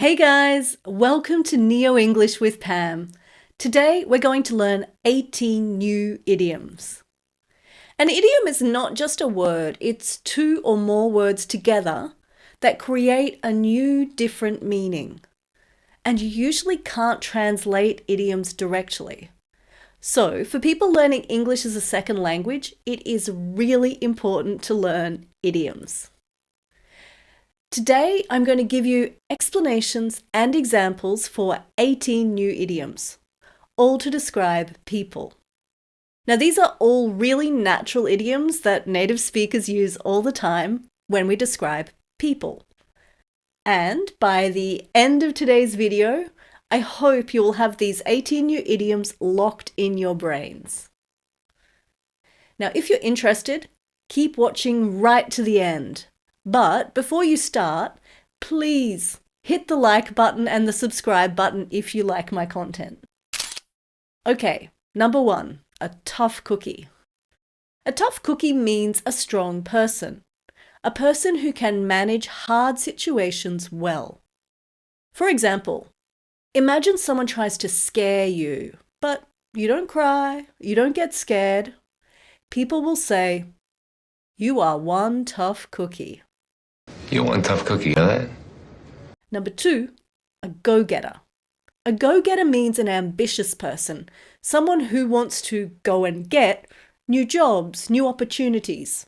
Hey guys, welcome to Neo English with Pam. Today we're going to learn 18 new idioms. An idiom is not just a word, it's two or more words together that create a new, different meaning. And you usually can't translate idioms directly. So, for people learning English as a second language, it is really important to learn idioms. Today, I'm going to give you explanations and examples for 18 new idioms, all to describe people. Now, these are all really natural idioms that native speakers use all the time when we describe people. And by the end of today's video, I hope you will have these 18 new idioms locked in your brains. Now, if you're interested, keep watching right to the end. But before you start, please hit the like button and the subscribe button if you like my content. Okay, number 1, a tough cookie. A tough cookie means a strong person, a person who can manage hard situations well. For example, imagine someone tries to scare you, but you don't cry, you don't get scared. People will say, "You are one tough cookie." You want a tough cookie, huh? Number 2, a go-getter. A go-getter means an ambitious person, someone who wants to go and get new jobs, new opportunities.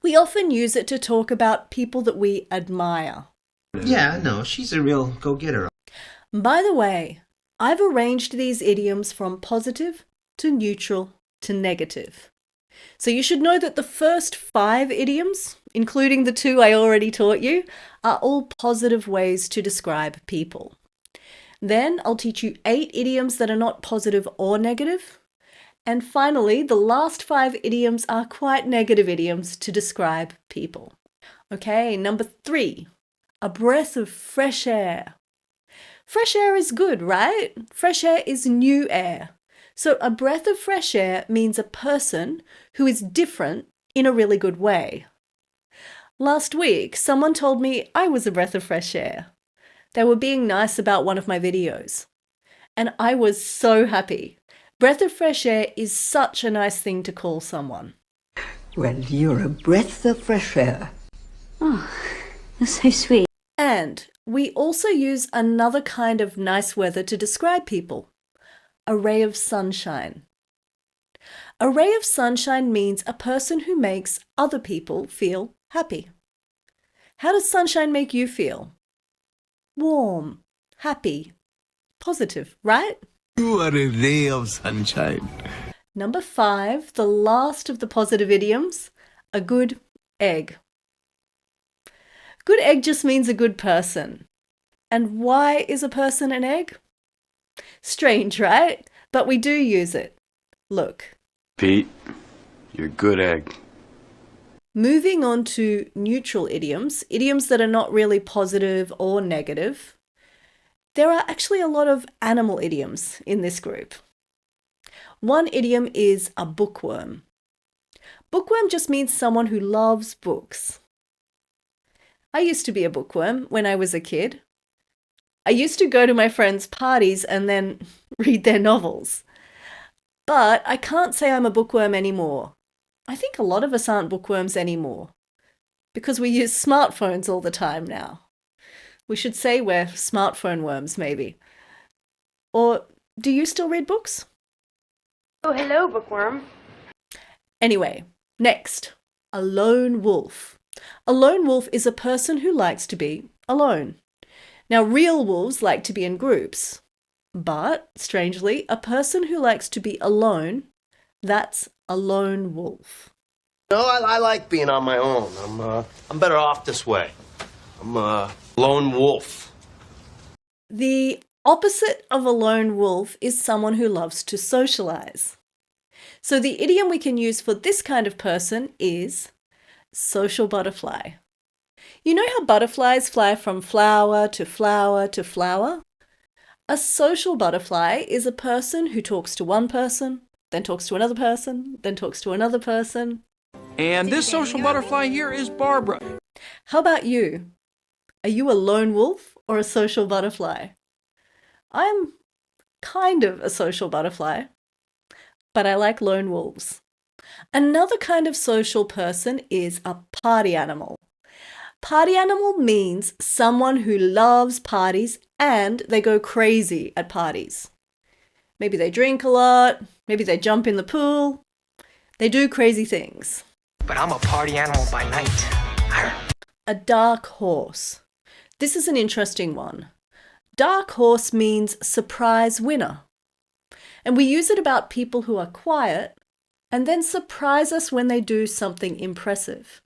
We often use it to talk about people that we admire. Yeah, no, she's a real go-getter. By the way, I've arranged these idioms from positive to neutral to negative. So you should know that the first 5 idioms, including the 2 I already taught you, are all positive ways to describe people. Then I'll teach you 8 idioms that are not positive or negative. And finally, the last 5 idioms are quite negative idioms to describe people. Okay, number 3, a breath of fresh air. Fresh air is good, right? Fresh air is new air. So a breath of fresh air means a person who is different in a really good way. Last week, someone told me I was a breath of fresh air. They were being nice about one of my videos. And I was so happy. Breath of fresh air is such a nice thing to call someone. Well, you're a breath of fresh air. Oh, that's so sweet. And we also use another kind of nice weather to describe people. A ray of sunshine. A ray of sunshine means a person who makes other people feel happy. How does sunshine make you feel? Warm, happy, positive, right? You are a ray of sunshine. Number 5, the last of the positive idioms, a good egg. Good egg just means a good person. And why is a person an egg? Strange, right? But we do use it. Look. Pete, you're a good egg. Moving on to neutral idioms, idioms that are not really positive or negative. There are actually a lot of animal idioms in this group. One idiom is a bookworm. Bookworm just means someone who loves books. I used to be a bookworm when I was a kid. I used to go to my friends' parties and then read their novels. But I can't say I'm a bookworm anymore. I think a lot of us aren't bookworms anymore because we use smartphones all the time now. We should say we're smartphone worms, maybe. Or do you still read books? Oh, hello, bookworm. Anyway, next, a lone wolf. A lone wolf is a person who likes to be alone. Now, real wolves like to be in groups, but, strangely, a person who likes to be alone, that's a lone wolf. No, I like being on my own. I'm better off this way. I'm a lone wolf. The opposite of a lone wolf is someone who loves to socialize. So the idiom we can use for this kind of person is social butterfly. You know how butterflies fly from flower to flower to flower? A social butterfly is a person who talks to one person, then talks to another person, then talks to another person. And this social butterfly here is Barbara. How about you? Are you a lone wolf or a social butterfly? I'm kind of a social butterfly, but I like lone wolves. Another kind of social person is a party animal. Party animal means someone who loves parties and they go crazy at parties. Maybe they drink a lot, maybe they jump in the pool, they do crazy things. But I'm a party animal by night. A dark horse. This is an interesting one. Dark horse means surprise winner. And we use it about people who are quiet and then surprise us when they do something impressive.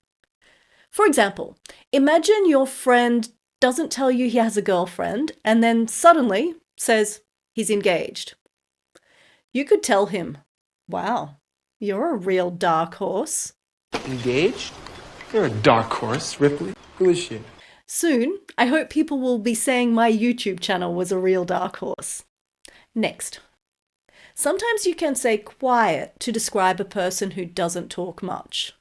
For example, imagine your friend doesn't tell you he has a girlfriend and then suddenly says he's engaged. You could tell him, "Wow, you're a real dark horse." Engaged? You're a dark horse, Ripley. Who is she? Soon, I hope people will be saying my YouTube channel was a real dark horse. Next. Sometimes you can say quiet to describe a person who doesn't talk much.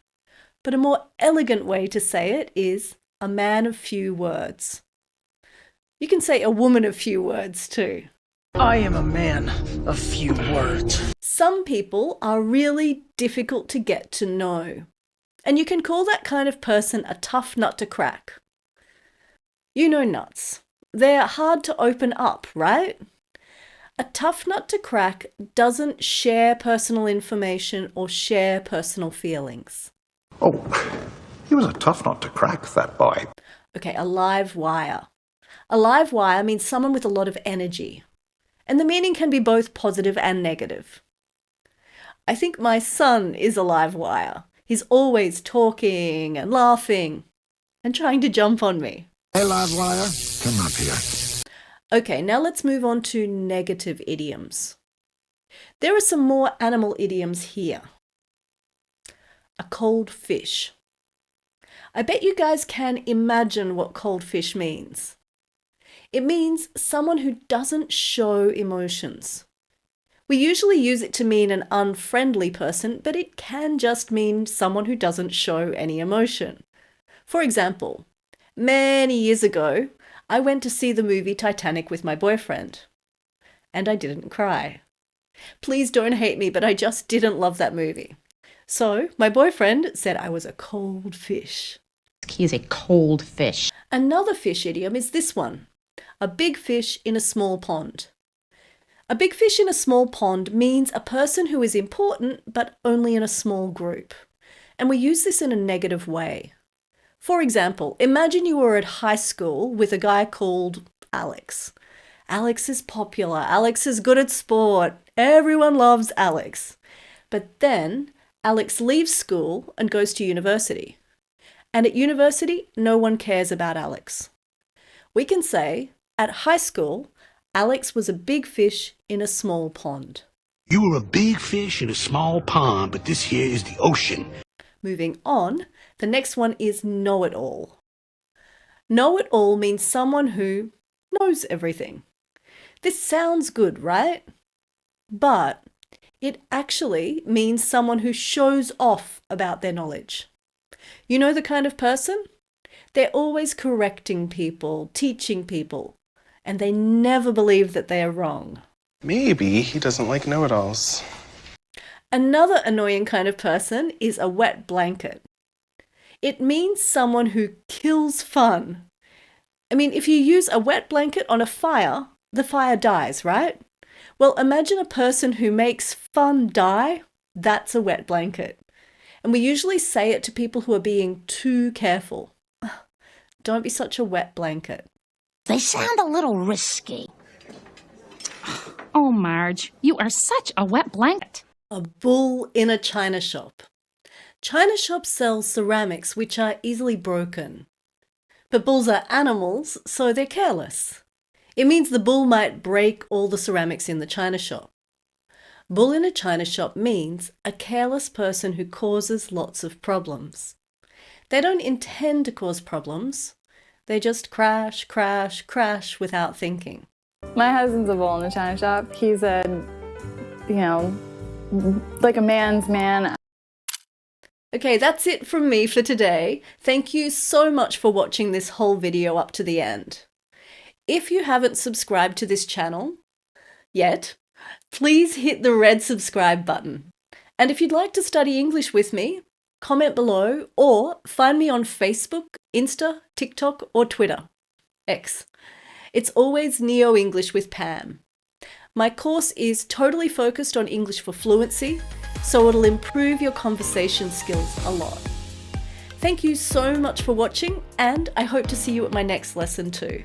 But a more elegant way to say it is a man of few words. You can say a woman of few words too. I am a man of few words. Some people are really difficult to get to know. And you can call that kind of person a tough nut to crack. You know nuts. They're hard to open up, right? A tough nut to crack doesn't share personal information or share personal feelings. Oh, he was a tough nut to crack, that boy. Okay, a live wire. A live wire means someone with a lot of energy. And the meaning can be both positive and negative. I think my son is a live wire. He's always talking and laughing and trying to jump on me. Hey, live wire, come up here. Okay, now let's move on to negative idioms. There are some more animal idioms here. A cold fish. I bet you guys can imagine what cold fish means. It means someone who doesn't show emotions. We usually use it to mean an unfriendly person, but it can just mean someone who doesn't show any emotion. For example, many years ago, I went to see the movie Titanic with my boyfriend, and I didn't cry. Please don't hate me, but I just didn't love that movie. So my boyfriend said I was a cold fish. He is a cold fish. Another fish idiom is this one. A big fish in a small pond. A big fish in a small pond means a person who is important but only in a small group. And we use this in a negative way. For example, imagine you were at high school with a guy called Alex. Alex is popular. Alex is good at sport. Everyone loves Alex. But then Alex leaves school and goes to university. And at university, no one cares about Alex. We can say, at high school, Alex was a big fish in a small pond. You were a big fish in a small pond, but this here is the ocean. Moving on, the next one is know-it-all. Know-it-all means someone who knows everything. This sounds good, right? But it actually means someone who shows off about their knowledge. You know the kind of person? They're always correcting people, teaching people, and they never believe that they are wrong. Maybe he doesn't like know-it-alls. Another annoying kind of person is a wet blanket. It means someone who kills fun. I mean, if you use a wet blanket on a fire, the fire dies, right? Well, imagine a person who makes fun die. That's a wet blanket. And we usually say it to people who are being too careful. Don't be such a wet blanket. They sound a little risky. Oh, Marge, you are such a wet blanket. A bull in a china shop. China shops sell ceramics which are easily broken. But bulls are animals, so they're careless. It means the bull might break all the ceramics in the china shop. Bull in a china shop means a careless person who causes lots of problems. They don't intend to cause problems. They just crash, crash, crash without thinking. My husband's a bull in the china shop. He's a, like a man's man. Okay, that's it from me for today. Thank you so much for watching this whole video up to the end. if you haven't subscribed to this channel yet, please hit the red subscribe button. And if you'd like to study English with me, comment below or find me on Facebook, Insta, TikTok, or Twitter. X. It's always Neo English with Pam. My course is totally focused on English for fluency, so it'll improve your conversation skills a lot. Thank you so much for watching, and I hope to see you at my next lesson too.